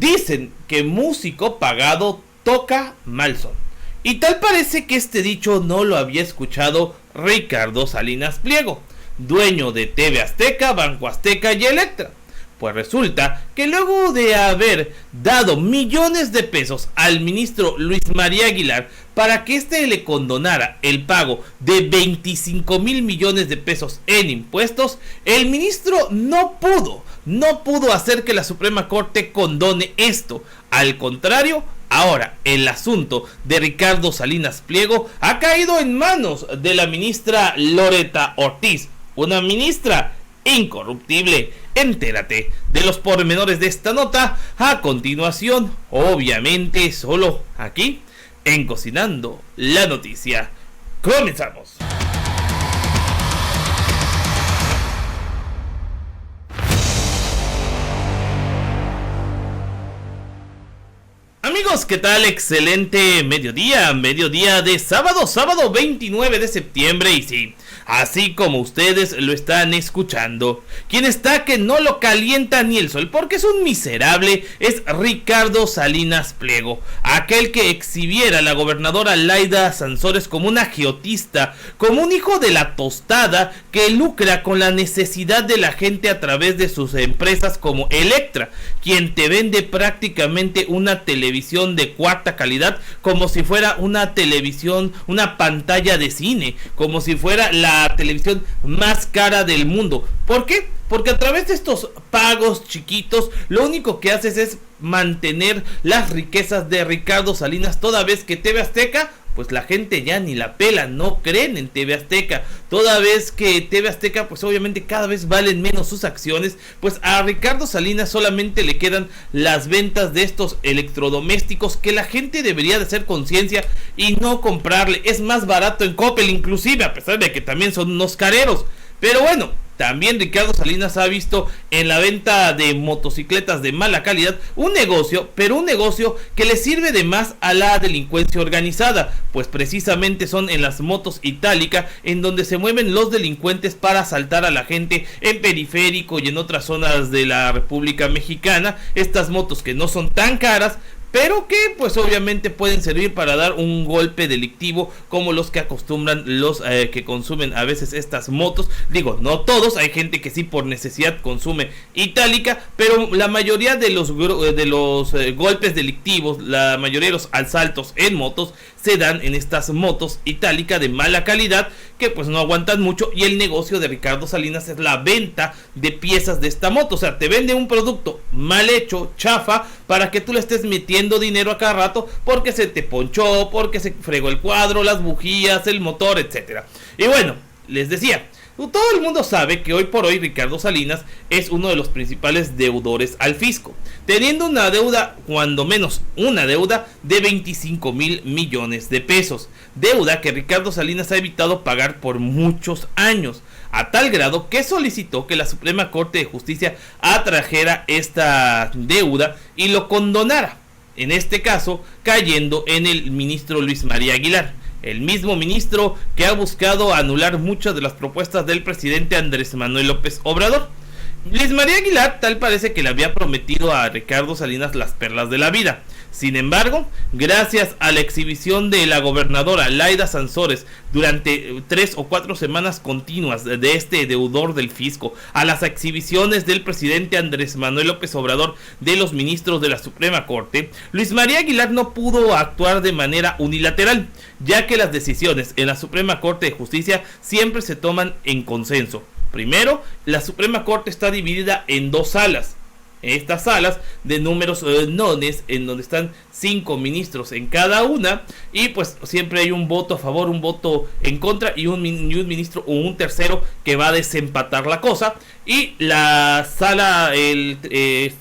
Dicen que músico pagado toca mal son. Y tal parece que este dicho no lo había escuchado Ricardo Salinas Pliego, dueño de TV Azteca, Banco Azteca y Electra. Pues resulta que luego de haber dado millones de pesos al ministro Luis María Aguilar para que éste le condonara el pago de 25 mil millones de pesos en impuestos, el ministro no pudo hacer que la Suprema Corte condone esto. Al contrario, ahora el asunto de Ricardo Salinas Pliego ha caído en manos de la ministra Loretta Ortiz, una ministra incorruptible. Entérate de los pormenores de esta nota a continuación, obviamente solo aquí en Cocinando la Noticia. Comenzamos. Amigos, ¿qué tal? Excelente mediodía de sábado 29 de septiembre y sí, así como ustedes lo están escuchando, quien está que no lo calienta ni el sol porque es un miserable es Ricardo Salinas Pliego, aquel que exhibiera a la gobernadora Laida Sansores como una agiotista, como un hijo de la tostada que lucra con la necesidad de la gente a través de sus empresas como Electra, quien te vende prácticamente una televisión de cuarta calidad como si fuera una televisión, una pantalla de cine, como si fuera la televisión más cara del mundo. ¿Por qué? Porque a través de estos pagos chiquitos lo único que haces es mantener las riquezas de Ricardo Salinas, toda vez que TV Azteca, pues la gente ya ni la pela, no creen en TV Azteca, toda vez que TV Azteca pues obviamente cada vez valen menos sus acciones, pues a Ricardo Salinas solamente le quedan las ventas de estos electrodomésticos que la gente debería de hacer conciencia y no comprarle. Es más barato en Coppel inclusive, a pesar de que también son unos careros, pero bueno. También Ricardo Salinas ha visto en la venta de motocicletas de mala calidad un negocio, pero un negocio que le sirve de más a la delincuencia organizada, pues precisamente son en las motos Itálica en donde se mueven los delincuentes para asaltar a la gente en Periférico y en otras zonas de la República Mexicana. Estas motos que no son tan caras, pero que pues obviamente pueden servir para dar un golpe delictivo como los que acostumbran los que consumen a veces estas motos. Digo, no todos, hay gente que sí por necesidad consume Itálica, pero la mayoría de los golpes delictivos, la mayoría de los asaltos en motos se dan en estas motos Itálica de mala calidad que pues no aguantan mucho, y el negocio de Ricardo Salinas es la venta de piezas de esta moto. O sea, te vende un producto mal hecho, chafa, para que tú le estés metiendo dinero a cada rato porque se te ponchó, porque se fregó el cuadro, las bujías, el motor, etcétera. Y bueno, les decía, todo el mundo sabe que hoy por hoy Ricardo Salinas es uno de los principales deudores al fisco, teniendo una deuda, cuando menos una deuda de 25 mil millones de pesos, deuda que Ricardo Salinas ha evitado pagar por muchos años, a tal grado que solicitó que la Suprema Corte de Justicia atrajera esta deuda y lo condonara, en este caso cayendo en el ministro Luis María Aguilar, el mismo ministro que ha buscado anular muchas de las propuestas del presidente Andrés Manuel López Obrador. Luis María Aguilar tal parece que le había prometido a Ricardo Salinas las perlas de la vida. Sin embargo, gracias a la exhibición de la gobernadora Laida Sansores durante 3 o 4 semanas continuas de este deudor del fisco, a las exhibiciones del presidente Andrés Manuel López Obrador de los ministros de la Suprema Corte, Luis María Aguilar no pudo actuar de manera unilateral, ya que las decisiones en la Suprema Corte de Justicia siempre se toman en consenso. Primero, la Suprema Corte está dividida en 2 salas. Estas salas de números nones, en donde están 5 ministros en cada una, y pues siempre hay un voto a favor, un voto en contra y un ministro o un tercero que va a desempatar la cosa. Y la sala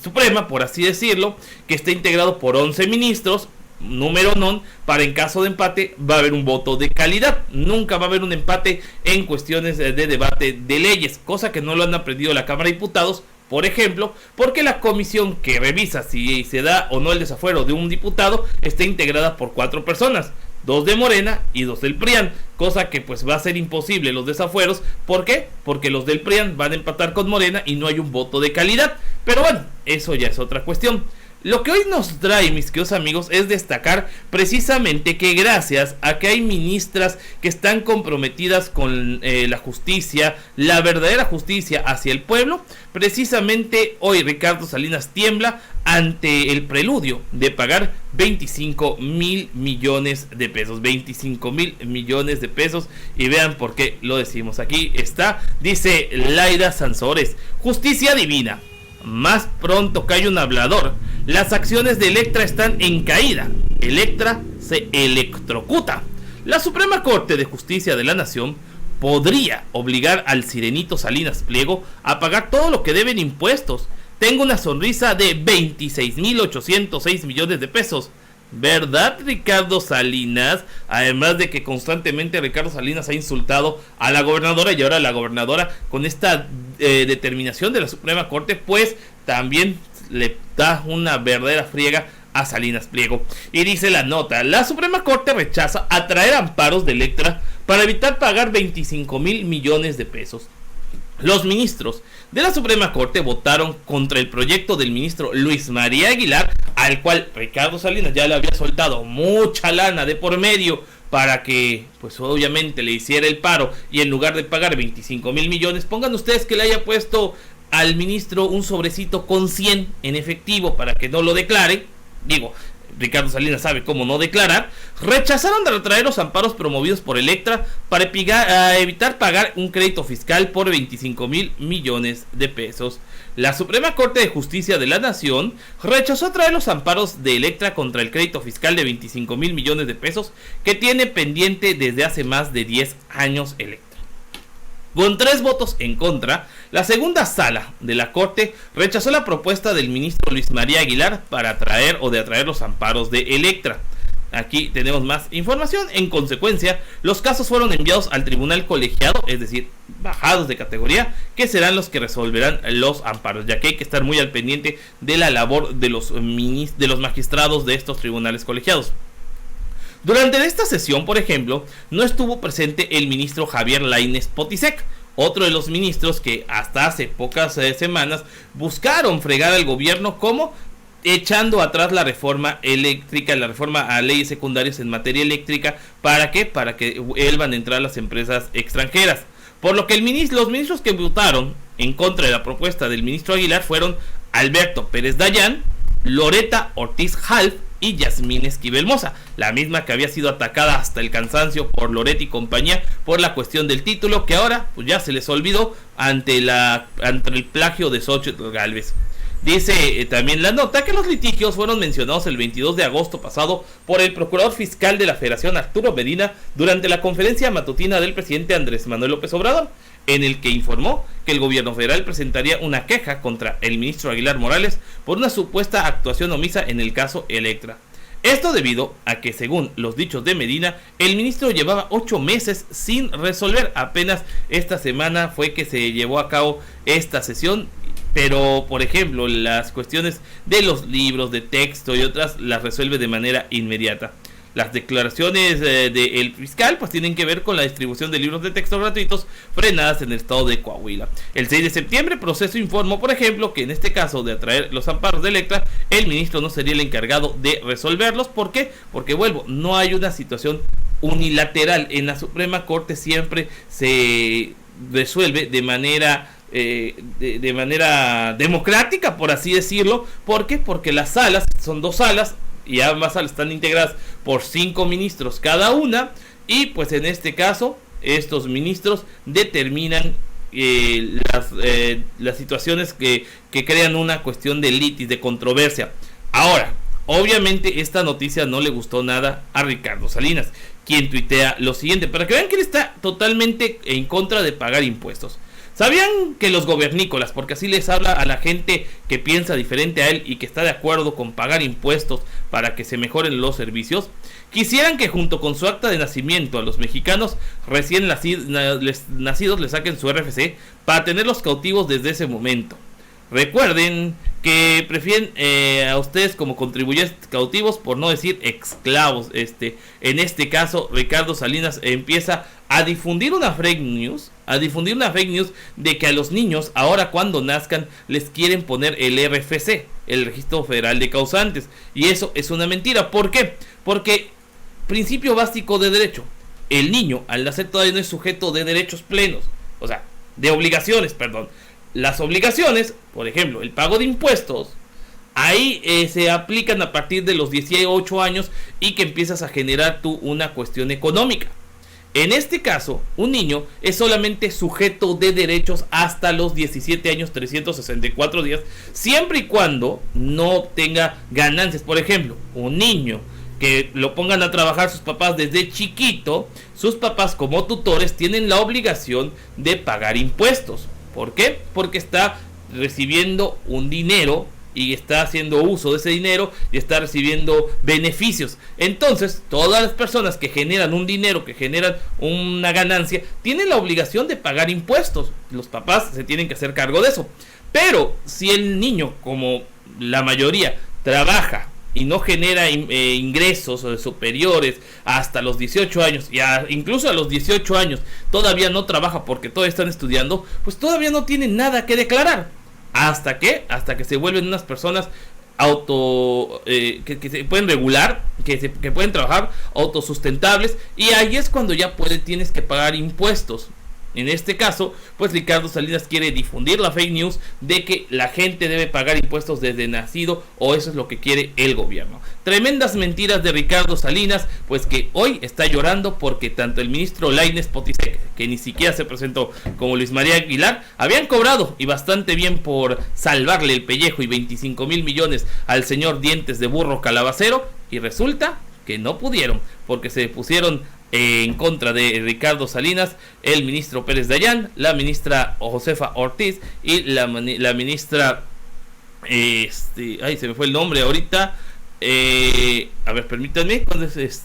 suprema, por así decirlo, que está integrado por 11 ministros, número non, para en caso de empate va a haber un voto de calidad. Nunca va a haber un empate en cuestiones de debate de leyes, cosa que no lo han aprendido la Cámara de Diputados, por ejemplo, porque la comisión que revisa si se da o no el desafuero de un diputado está integrada por 4 personas, 2 de Morena y 2 del PRIAN, cosa que pues va a ser imposible los desafueros. ¿Por qué? Porque los del PRIAN van a empatar con Morena y no hay un voto de calidad. Pero bueno, eso ya es otra cuestión. Lo que hoy nos trae, mis queridos amigos, es destacar precisamente que gracias a que hay ministras que están comprometidas con la justicia, la verdadera justicia hacia el pueblo, precisamente hoy Ricardo Salinas tiembla ante el preludio de pagar 25,000 millones de pesos. 25,000 millones de pesos. Y vean por qué lo decimos. Aquí está, dice Laida Sansores: justicia divina. Más pronto cae un hablador. Las acciones de Electra están en caída. Electra se electrocuta. La Suprema Corte de Justicia de la Nación podría obligar al sirenito Salinas Pliego a pagar todo lo que debe en impuestos. Tengo una sonrisa de 26,806 millones de pesos. ¿Verdad, Ricardo Salinas? Además de que constantemente Ricardo Salinas ha insultado a la gobernadora, y ahora la gobernadora, con esta determinación de la Suprema Corte, pues también le da una verdadera friega a Salinas Pliego. Y dice la nota: la Suprema Corte rechaza atraer amparos de Electra para evitar pagar 25,000 millones de pesos. Los ministros de la Suprema Corte votaron contra el proyecto del ministro Luis María Aguilar, al cual Ricardo Salinas ya le había soltado mucha lana de por medio para que, pues obviamente, le hiciera el paro, y en lugar de pagar 25,000 millones, pongan ustedes que le haya puesto al ministro un sobrecito con 100 en efectivo para que no lo declare. Digo, Ricardo Salinas sabe cómo no declarar. Rechazaron de retraer los amparos promovidos por Electra para evitar pagar un crédito fiscal por 25,000 millones de pesos. La Suprema Corte de Justicia de la Nación rechazó traer los amparos de Electra contra el crédito fiscal de 25,000 millones de pesos que tiene pendiente desde hace más de 10 años Electra. Con 3 votos en contra, la segunda sala de la Corte rechazó la propuesta del ministro Luis María Aguilar para atraer los amparos de Electra. Aquí tenemos más información. En consecuencia, los casos fueron enviados al tribunal colegiado, es decir, bajados de categoría, que serán los que resolverán los amparos, ya que hay que estar muy al pendiente de la labor de los magistrados de estos tribunales colegiados. Durante esta sesión, por ejemplo, no estuvo presente el ministro Javier Lainez Potisek, otro de los ministros que hasta hace pocas semanas buscaron fregar al gobierno, como echando atrás la reforma eléctrica, la reforma a leyes secundarias en materia eléctrica. ¿Para qué? Para que vuelvan a entrar las empresas extranjeras. Por lo que los ministros que votaron en contra de la propuesta del ministro Aguilar fueron Alberto Pérez Dayán, Loreta Ortiz Half y Yasmín Esquivel Moza, la misma que había sido atacada hasta el cansancio por Loret y compañía por la cuestión del título, que ahora pues ya se les olvidó ante el plagio de Xóchitl Gálvez. Dice también la nota que los litigios fueron mencionados el 22 de agosto pasado por el procurador fiscal de la Federación, Arturo Medina, durante la conferencia matutina del presidente Andrés Manuel López Obrador, en el que informó que el gobierno federal presentaría una queja contra el ministro Aguilar Morales por una supuesta actuación omisa en el caso Electra. Esto debido a que, según los dichos de Medina, el ministro llevaba 8 meses sin resolver. Apenas esta semana fue que se llevó a cabo esta sesión, pero por ejemplo las cuestiones de los libros de texto y otras las resuelve de manera inmediata. Las declaraciones del fiscal pues tienen que ver con la distribución de libros de texto gratuitos frenadas en el estado de Coahuila. El 6 de septiembre Proceso informó, por ejemplo, que en este caso de atraer los amparos de Electra, el ministro no sería el encargado de resolverlos. ¿Por qué? Porque no hay una situación unilateral. En la Suprema Corte siempre se resuelve de manera democrática, por así decirlo. ¿Por qué? Porque las salas son 2 salas y ambas salas están integradas por 5 ministros cada una, y pues en este caso estos ministros determinan las situaciones que crean una cuestión de litis, de controversia. Ahora, obviamente esta noticia no le gustó nada a Ricardo Salinas, quien tuitea lo siguiente, para que vean que él está totalmente en contra de pagar impuestos. ¿Sabían que los gobernícolas, porque así les habla a la gente que piensa diferente a él y que está de acuerdo con pagar impuestos para que se mejoren los servicios, quisieran que junto con su acta de nacimiento a los mexicanos recién nacidos les saquen su RFC para tenerlos cautivos desde ese momento? Recuerden que prefieren a ustedes como contribuyentes cautivos, por no decir esclavos. En este caso, Ricardo Salinas empieza a difundir una fake news, de que a los niños, ahora cuando nazcan, les quieren poner el RFC, el Registro Federal de Causantes, y eso es una mentira. ¿Por qué? Porque principio básico de derecho, el niño al nacer todavía no es sujeto de derechos plenos, o sea, de obligaciones, perdón. Las obligaciones, por ejemplo, el pago de impuestos, ahí se aplican a partir de los 18 años y que empiezas a generar tú una cuestión económica. En este caso, un niño es solamente sujeto de derechos hasta los 17 años 364 días, siempre y cuando no tenga ganancias. Por ejemplo, un niño que lo pongan a trabajar sus papás desde chiquito, sus papás como tutores tienen la obligación de pagar impuestos. ¿Por qué? Porque está recibiendo un dinero y está haciendo uso de ese dinero y está recibiendo beneficios. Entonces, todas las personas que generan un dinero, que generan una ganancia, tienen la obligación de pagar impuestos. Los papás se tienen que hacer cargo de eso. Pero si el niño, como la mayoría, trabaja y no genera ingresos superiores hasta los 18 años, y incluso a los 18 años todavía no trabaja porque todavía están estudiando, pues todavía no tienen nada que declarar. ¿Hasta qué? Hasta que se vuelven unas personas que se pueden regular, que pueden trabajar autosustentables, y ahí es cuando ya tienes que pagar impuestos. En este caso, pues Ricardo Salinas quiere difundir la fake news de que la gente debe pagar impuestos desde nacido, o eso es lo que quiere el gobierno. Tremendas mentiras de Ricardo Salinas, pues que hoy está llorando porque tanto el ministro Lainez Potisek, que ni siquiera se presentó, como Luis María Aguilar, habían cobrado y bastante bien por salvarle el pellejo y 25 mil millones al señor Dientes de Burro Calabacero, y resulta que no pudieron porque se pusieron en contra de Ricardo Salinas el ministro Pérez Dayán, la ministra Josefa Ortiz y la ministra ay, se me fue el nombre ahorita, a ver, permítanme, ¿cuándo es?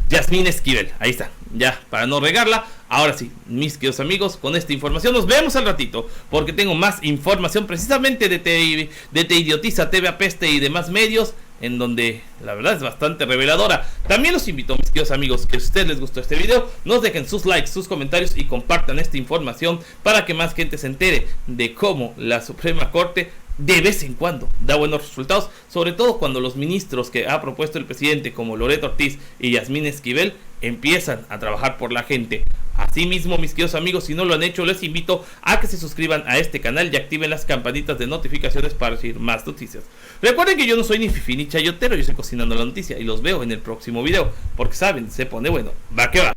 Yasmín Esquivel, ahí está, ya, para no regarla. Ahora sí, mis queridos amigos, con esta información nos vemos al ratito, porque tengo más información precisamente de Te Idiotiza, TV Apeste y demás medios, en donde la verdad es bastante reveladora. También los invito, mis queridos amigos, que si a ustedes les gustó este video, nos dejen sus likes, sus comentarios y compartan esta información para que más gente se entere de cómo la Suprema Corte de vez en cuando da buenos resultados, sobre todo cuando los ministros que ha propuesto el presidente, como Loreto Ortiz y Yasmín Esquivel, empiezan a trabajar por la gente. Asimismo, mis queridos amigos, si no lo han hecho, les invito a que se suscriban a este canal y activen las campanitas de notificaciones para recibir más noticias. Recuerden que yo no soy ni fifi ni chayotero, yo estoy cocinando la noticia y los veo en el próximo video, porque saben, se pone bueno, va que va.